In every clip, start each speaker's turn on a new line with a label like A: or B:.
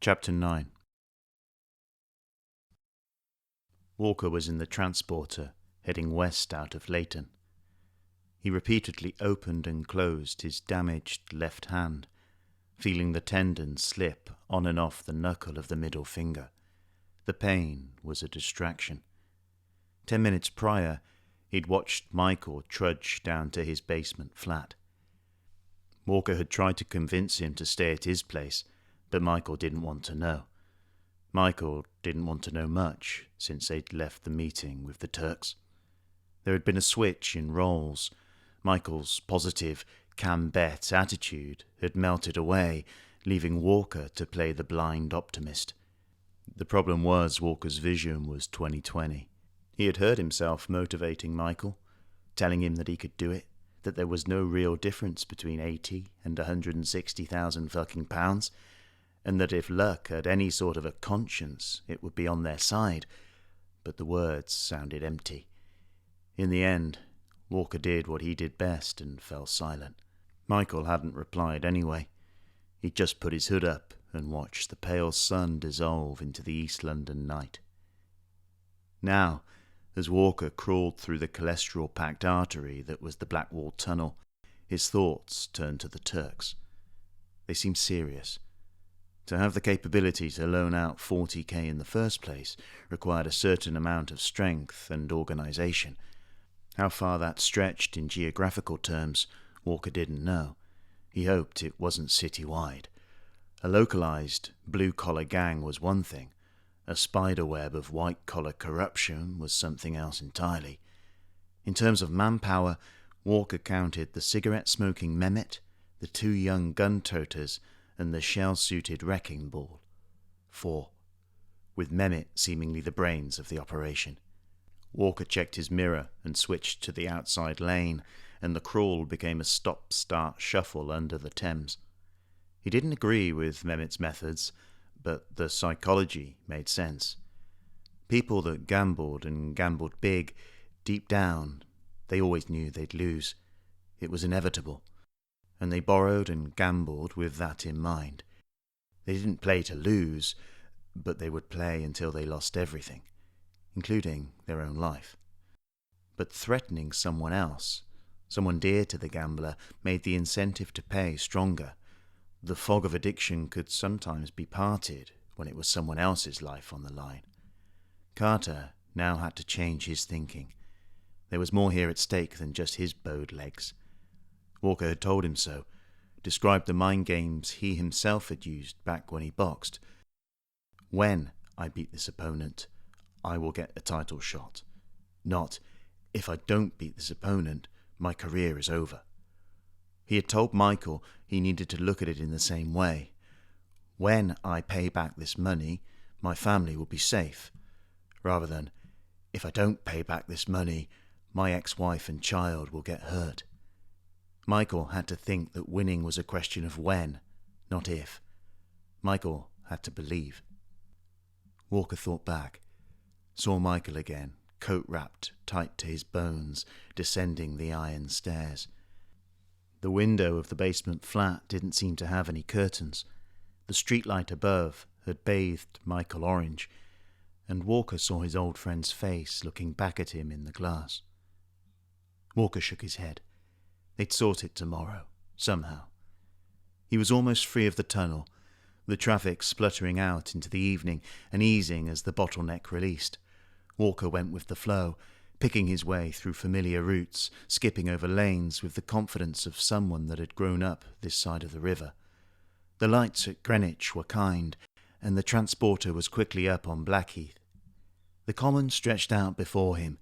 A: Chapter 9. Walker was in the transporter, heading west out of Leighton. He repeatedly opened and closed his damaged left hand, feeling the tendon slip on and off the knuckle of the middle finger. The pain was a distraction. 10 minutes prior, he'd watched Michael trudge down to his basement flat. Walker had tried to convince him to stay at his place, but Michael didn't want to know. Michael didn't want to know much since they'd left the meeting with the Turks. There had been a switch in roles. Michael's positive, can-bet attitude had melted away, leaving Walker to play the blind optimist. The problem was Walker's vision was 2020. He had heard himself motivating Michael, telling him that he could do it, that there was no real difference between 80 and 160,000 fucking pounds, and that if luck had any sort of a conscience, it would be on their side. But the words sounded empty. In the end, Walker did what he did best and fell silent. Michael hadn't replied anyway. He'd just put his hood up and watched the pale sun dissolve into the East London night. Now, as Walker crawled through the cholesterol-packed artery that was the Blackwall Tunnel, his thoughts turned to the Turks. They seemed serious. To have the capability to loan out 40k in the first place required a certain amount of strength and organisation. How far that stretched in geographical terms, Walker didn't know. He hoped it wasn't citywide. A localised, blue-collar gang was one thing. A spiderweb of white-collar corruption was something else entirely. In terms of manpower, Walker counted the cigarette-smoking Mehmet, the 2 young gun-toters, and the shell-suited wrecking ball. 4. With Mehmet seemingly the brains of the operation. Walker checked his mirror and switched to the outside lane, and the crawl became a stop-start shuffle under the Thames. He didn't agree with Mehmet's methods, but the psychology made sense. People that gambled and gambled big, deep down, they always knew they'd lose. It was inevitable. And they borrowed and gambled with that in mind. They didn't play to lose, but they would play until they lost everything, including their own life. But threatening someone else, someone dear to the gambler, made the incentive to pay stronger. The fog of addiction could sometimes be parted when it was someone else's life on the line. Carter now had to change his thinking. There was more here at stake than just his bowed legs. Walker had told him so, described the mind games he himself had used back when he boxed. When I beat this opponent, I will get a title shot. Not, if I don't beat this opponent, my career is over. He had told Michael he needed to look at it in the same way. When I pay back this money, my family will be safe. Rather than, if I don't pay back this money, my ex-wife and child will get hurt. Michael had to think that winning was a question of when, not if. Michael had to believe. Walker thought back, saw Michael again, coat wrapped tight to his bones, descending the iron stairs. The window of the basement flat didn't seem to have any curtains. The streetlight above had bathed Michael orange, and Walker saw his old friend's face looking back at him in the glass. Walker shook his head. They'd sort it tomorrow, somehow. He was almost free of the tunnel, the traffic spluttering out into the evening and easing as the bottleneck released. Walker went with the flow, picking his way through familiar routes, skipping over lanes with the confidence of someone that had grown up this side of the river. The lights at Greenwich were kind, and the transporter was quickly up on Blackheath. The common stretched out before him,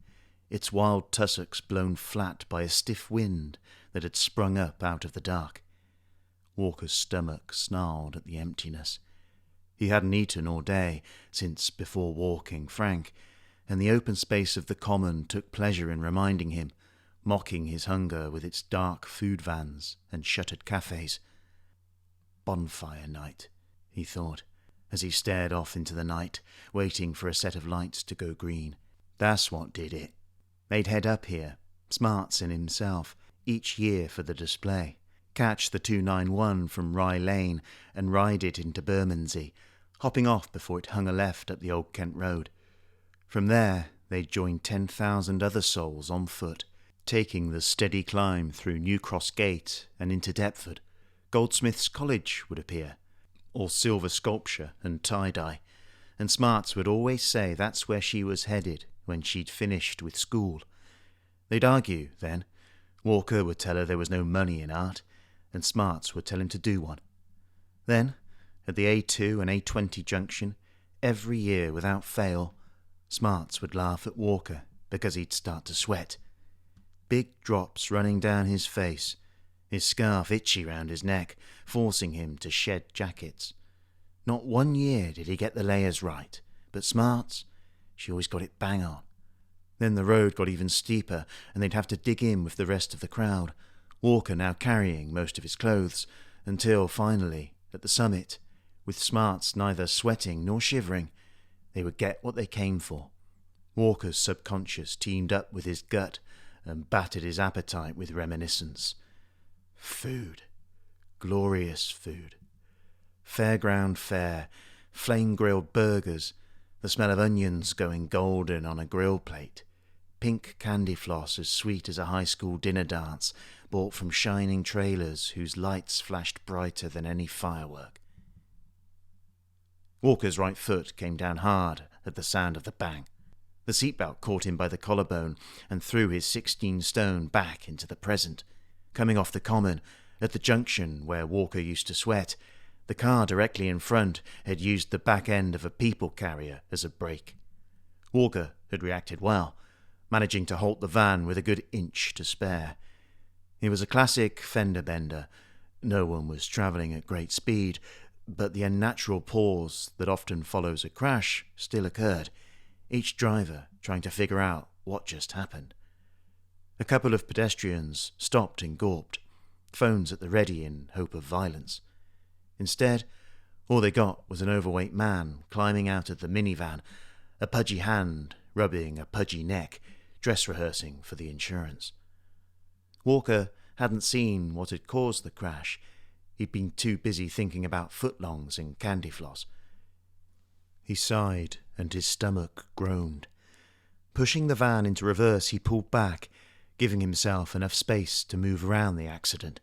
A: its wild tussocks blown flat by a stiff wind that had sprung up out of the dark. Walker's stomach snarled at the emptiness. He hadn't eaten all day since before walking Frank, and the open space of the common took pleasure in reminding him, mocking his hunger with its dark food vans and shuttered cafes. Bonfire night, he thought, as he stared off into the night, waiting for a set of lights to go green. That's what did it. They'd head up here, Smarts and himself, each year for the display, catch the 291 from Rye Lane and ride it into Bermondsey, hopping off before it hung a left up the Old Kent Road. From there, they'd join 10,000 other souls on foot, taking the steady climb through New Cross Gate and into Deptford. Goldsmiths' College would appear, all silver sculpture and tie-dye, and Smarts would always say that's where she was headed when she'd finished with school. They'd argue, then. Walker would tell her there was no money in art, and Smarts would tell him to do one. Then, at the A2 and A20 junction, every year without fail, Smarts would laugh at Walker because he'd start to sweat. Big drops running down his face, his scarf itchy round his neck, forcing him to shed jackets. Not one year did he get the layers right, but Smarts, she always got it bang on. Then the road got even steeper, and they'd have to dig in with the rest of the crowd, Walker now carrying most of his clothes, until finally, at the summit, with Smarts neither sweating nor shivering, they would get what they came for. Walker's subconscious teamed up with his gut and battered his appetite with reminiscence. Food. Glorious food. Fairground fare, flame-grilled burgers, the smell of onions going golden on a grill plate, pink candy floss as sweet as a high school dinner dance bought from shining trailers whose lights flashed brighter than any firework. Walker's right foot came down hard at the sound of the bang. The seatbelt caught him by the collarbone and threw his 16 stone back into the present. Coming off the common, at the junction where Walker used to sweat, the car directly in front had used the back end of a people carrier as a brake. Walker had reacted well, managing to halt the van with a good inch to spare. It was a classic fender bender. No one was travelling at great speed, but the unnatural pause that often follows a crash still occurred, each driver trying to figure out what just happened. A couple of pedestrians stopped and gawped, phones at the ready in hope of violence. Instead, all they got was an overweight man climbing out of the minivan, a pudgy hand rubbing a pudgy neck, dress rehearsing for the insurance. Walker hadn't seen what had caused the crash. He'd been too busy thinking about footlongs and candy floss. He sighed and his stomach groaned. Pushing the van into reverse, he pulled back, giving himself enough space to move around the accident.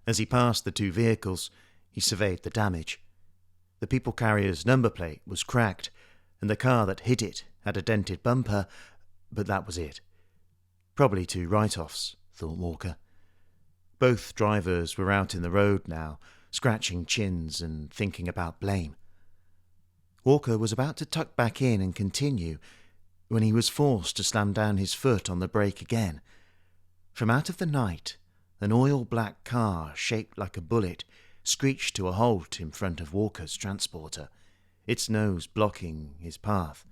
A: As he passed the two vehicles, he surveyed the damage. The people carrier's number plate was cracked, and the car that hit it had a dented bumper, but that was it. Probably two write-offs, thought Walker. Both drivers were out in the road now, scratching chins and thinking about blame. Walker was about to tuck back in and continue when he was forced to slam down his foot on the brake again. From out of the night, an oil-black car shaped like a bullet screeched to a halt in front of Walker's transporter, its nose blocking his path.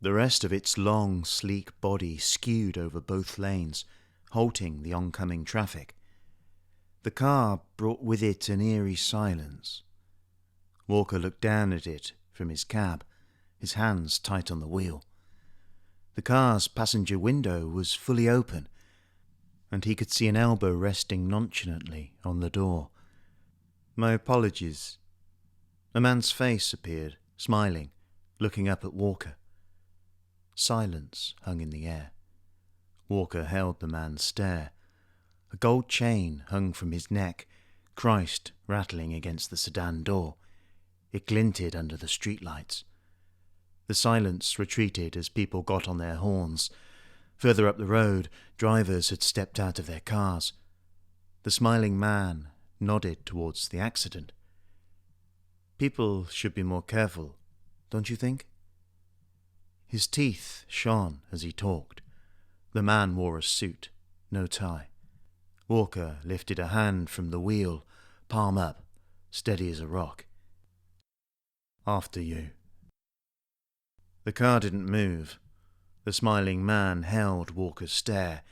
A: The rest of its long, sleek body skewed over both lanes, halting the oncoming traffic. The car brought with it an eerie silence. Walker looked down at it from his cab, his hands tight on the wheel. The car's passenger window was fully open, and he could see an elbow resting nonchalantly on the door. "My apologies." A man's face appeared, smiling, looking up at Walker. Silence hung in the air. Walker held the man's stare. A gold chain hung from his neck, Christ rattling against the sedan door. It glinted under the streetlights. The silence retreated as people got on their horns. Further up the road, drivers had stepped out of their cars. The smiling man nodded towards the accident. "People should be more careful, don't you think?" His teeth shone as he talked. The man wore a suit, no tie. Walker lifted a hand from the wheel, palm up, steady as a rock. "After you." The car didn't move. The smiling man held Walker's stare.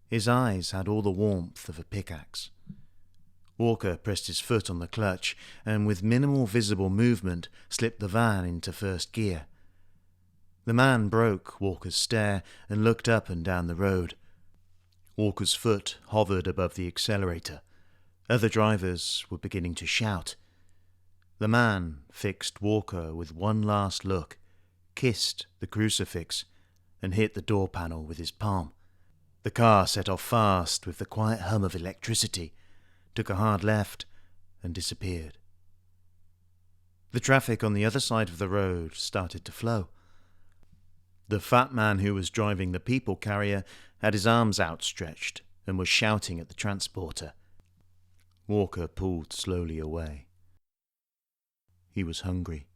A: His eyes had all the warmth of a pickaxe. Walker pressed his foot on the clutch and with minimal visible movement slipped the van into first gear. The man broke Walker's stare and looked up and down the road. Walker's foot hovered above the accelerator. Other drivers were beginning to shout. The man fixed Walker with one last look, kissed the crucifix, and hit the door panel with his palm. The car set off fast with the quiet hum of electricity, took a hard left, and disappeared. The traffic on the other side of the road started to flow. The fat man who was driving the people carrier had his arms outstretched and was shouting at the transporter. Walker pulled slowly away. He was hungry.